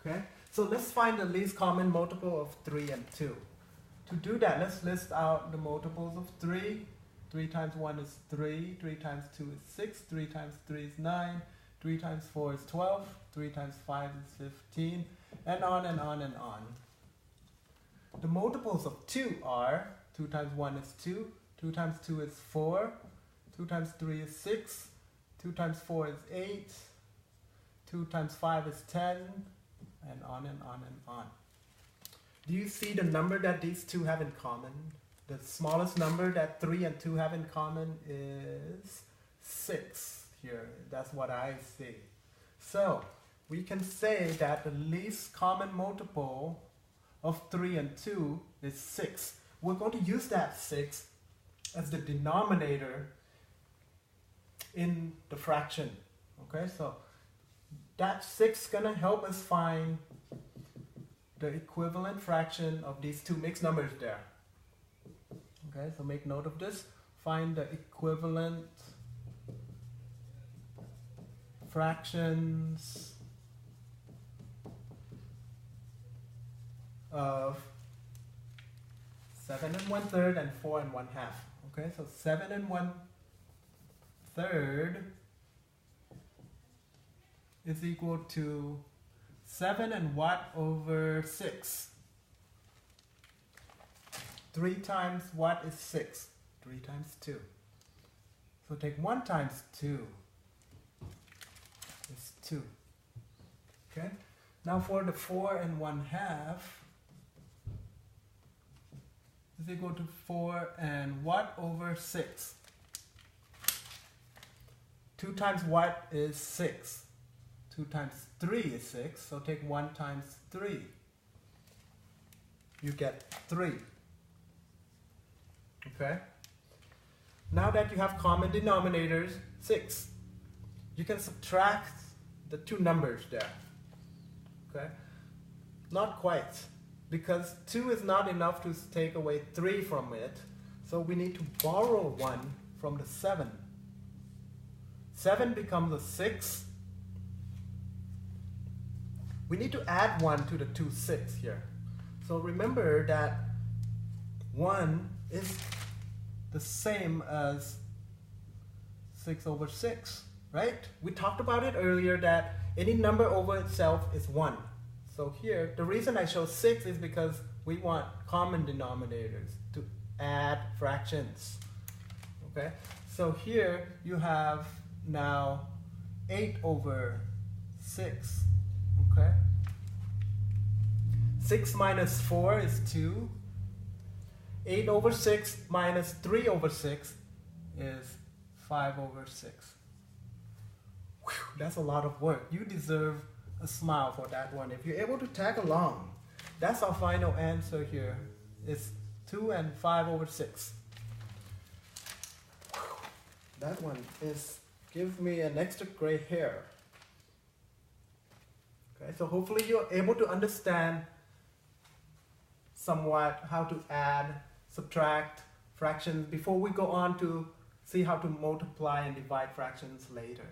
Okay, so let's find the least common multiple of 3 and 2. To do that, let's list out the multiples of 3. 3 times 1 is 3, 3 times 2 is 6, 3 times 3 is 9, 3 times 4 is 12, 3 times 5 is 15, and on and on and on. The multiples of 2 are 2 times 1 is 2, 2 times 2 is 4, 2 times 3 is 6, 2 times 4 is 8, 2 times 5 is 10, and on and on and on. Do you see the number that these two have in common? The smallest number that 3 and 2 have in common is 6 here. That's what I see. So we can say that the least common multiple of 3 and 2 is 6. We're going to use that 6 as the denominator in the fraction. Okay, so that 6 is going to help us find the equivalent fraction of these two mixed numbers there. Okay, so make note of this. Find the equivalent fractions of 7 1/3 and 4 1/2. Okay, so 7 1/3 is equal to 7 and what over 6? 3 times what is 6? 3 times 2. So take 1 times 2 is 2. Okay? Now for the 4 1/2 is equal to 4 and what over 6? 2 times what is 6? 2 times 3 is 6, so take 1 times 3. You get 3. Okay? Now that you have common denominators, 6, you can subtract the two numbers there. Okay? Not quite, because 2 is not enough to take away 3 from it, so we need to borrow 1 from the 7. 7 becomes a 6. We need to add 1 to the 2 6 here. So remember that 1 is the same as 6 over 6, right? We talked about it earlier that any number over itself is 1. So here, the reason I show 6 is because we want common denominators to add fractions. Okay? So here you have now 8 over 6. Okay? 6 minus 4 is 2. 8 over 6 minus 3 over 6 is 5 over 6. Whew, that's a lot of work. You deserve a smile for that one. If you're able to tag along, that's our final answer here. It's 2 and 5 over 6. Whew, that one gives me an extra gray hair. Okay, so hopefully you're able to understand somewhat how to add, subtract fractions before we go on to see how to multiply and divide fractions later.